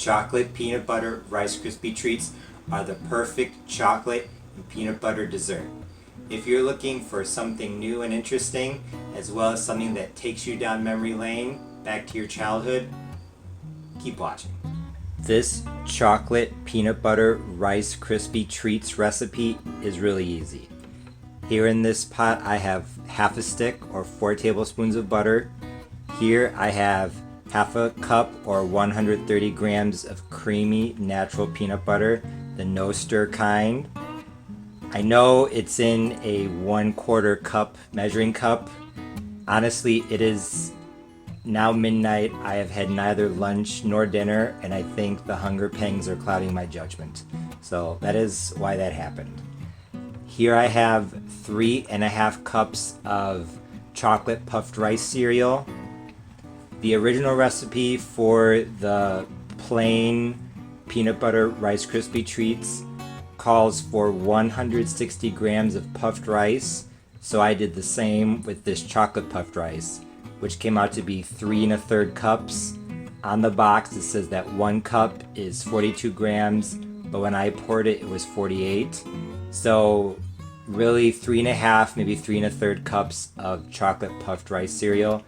chocolate peanut butter Rice Krispie treats are the perfect chocolate and peanut butter dessert. If you're looking for something new and interesting, as well as something that takes you down memory lane, back to your childhood, keep watching. This chocolate peanut butter Rice Krispie treats recipe is really easy. Here in this pot I have half a stick or 4 tablespoons of butter. Here I have half a cup or 130 grams of creamy natural peanut butter, the no stir kind. I know it's in a 1/4 cup measuring cup. Honestly, it is now midnight. I have had neither lunch nor dinner, and I think the hunger pangs are clouding my judgment. So that is why that happened. Here I have 3.5 cups of chocolate puffed rice cereal. The original recipe for the plain peanut butter Rice Krispie treats calls for 160 grams of puffed rice, so I did the same with this chocolate puffed rice, which came out to be 3 1/3 cups. On the box it says that 1 cup is 42 grams, but when I poured it, it was 48. So really 3.5, maybe 3 1/3 cups of chocolate puffed rice cereal.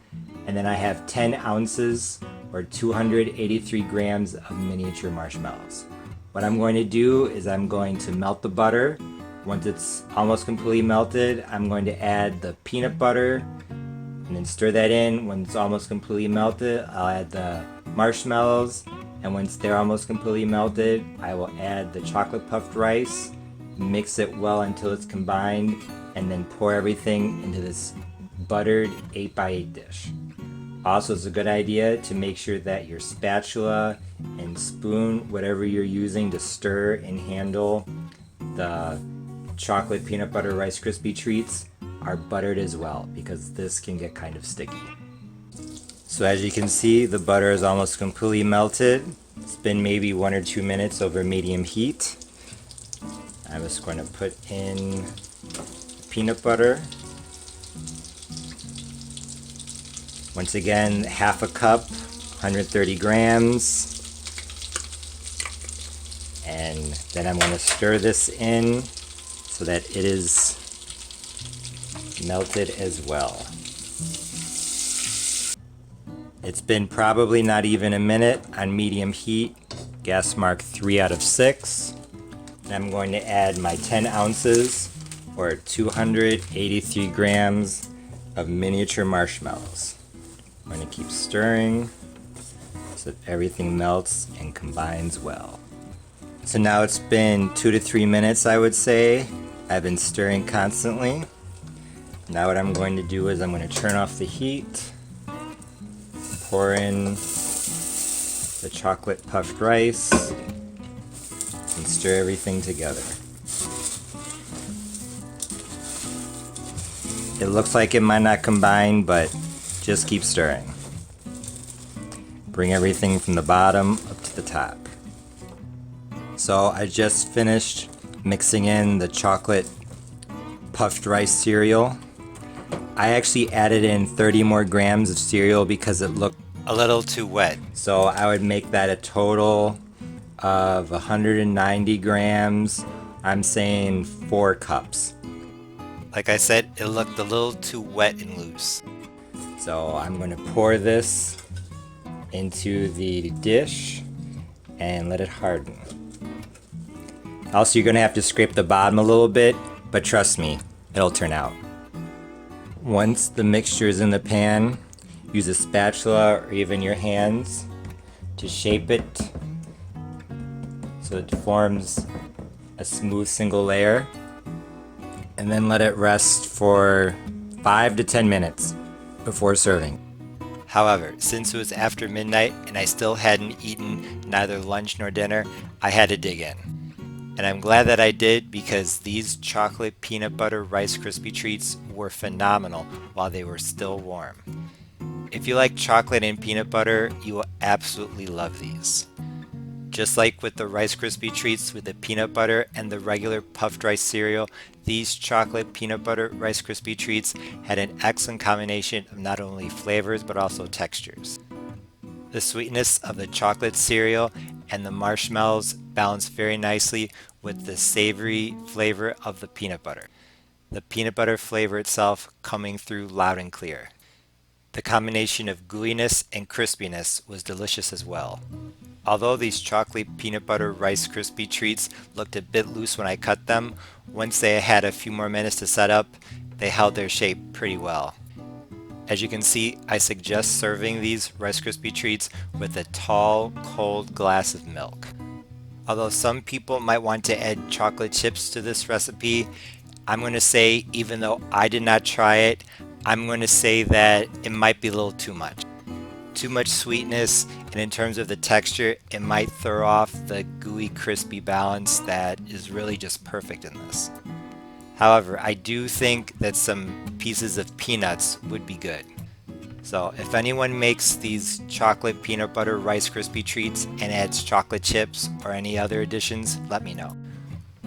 And then I have 10 ounces or 283 grams of miniature marshmallows. What I'm going to do is I'm going to melt the butter. Once it's almost completely melted, I'm going to add the peanut butter and then stir that in. When it's almost completely melted, I'll add the marshmallows, and once they're almost completely melted, I will add the chocolate puffed rice, mix it well until it's combined, and then pour everything into this buttered 8x8 dish. Also, it's a good idea to make sure that your spatula and spoon, whatever you're using to stir and handle the chocolate peanut butter Rice Krispie treats, are buttered as well, because this can get kind of sticky. So as you can see, the butter is almost completely melted. It's been maybe 1 or 2 minutes over medium heat. I'm just going to put in peanut butter. Once again, half a cup, 130 grams. And then I'm going to stir this in so that it is melted as well. It's been probably not even a minute on medium heat, gas mark 3 out of 6. And I'm going to add my 10 ounces or 283 grams of miniature marshmallows. I'm going to keep stirring so that everything melts and combines well. So now it's been 2 to 3 minutes, I would say. I've been stirring constantly. Now what I'm going to do is I'm going to turn off the heat, pour in the chocolate puffed rice, and stir everything together. It looks like it might not combine, but just keep stirring. Bring everything from the bottom up to the top. So I just finished mixing in the chocolate puffed rice cereal. I actually added in 30 more grams of cereal because it looked a little too wet. So I would make that a total of 190 grams. I'm saying 4 cups. Like I said, it looked a little too wet and loose. So I'm going to pour this into the dish and let it harden. Also, you're going to have to scrape the bottom a little bit, but trust me, it'll turn out. Once the mixture is in the pan, use a spatula or even your hands to shape it so it forms a smooth single layer, and then let it rest for 5 to 10 minutes before serving. However, since it was after midnight and I still hadn't eaten neither lunch nor dinner, I had to dig in. And I'm glad that I did, because these chocolate peanut butter Rice Krispie treats were phenomenal while they were still warm. If you like chocolate and peanut butter, you will absolutely love these. Just like with the Rice Krispie treats with the peanut butter and the regular puffed rice cereal, these chocolate peanut butter Rice Krispie treats had an excellent combination of not only flavors but also textures. The sweetness of the chocolate cereal and the marshmallows balance very nicely with the savory flavor of the peanut butter. The peanut butter flavor itself coming through loud and clear. The combination of gooiness and crispiness was delicious as well. Although these chocolate peanut butter Rice Krispie treats looked a bit loose when I cut them, once they had a few more minutes to set up, they held their shape pretty well. As you can see, I suggest serving these Rice Krispie treats with a tall, cold glass of milk. Although some people might want to add chocolate chips to this recipe, I'm going to say, even though I did not try it, I'm going to say that it might be a little too much. Too much sweetness, and in terms of the texture, it might throw off the gooey, crispy balance that is really just perfect in this. However, I do think that some pieces of peanuts would be good. So if anyone makes these chocolate peanut butter Rice Krispie treats and adds chocolate chips or any other additions, let me know.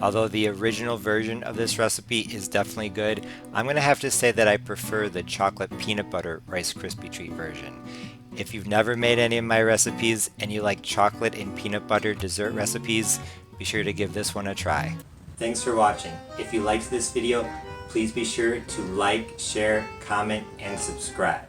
Although the original version of this recipe is definitely good, I'm going to have to say that I prefer the chocolate peanut butter Rice Krispie treat version. If you've never made any of my recipes and you like chocolate and peanut butter dessert recipes, be sure to give this one a try. Thanks for watching. If you liked this video, please be sure to like, share, comment, and subscribe.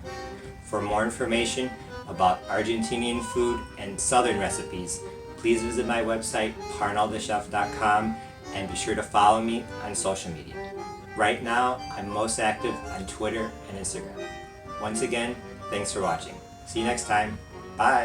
For more information about Argentinian food and Southern recipes, please visit my website, parnellthechef.com, and be sure to follow me on social media. Right now, I'm most active on Twitter and Instagram. Once again, thanks for watching. See you next time. Bye.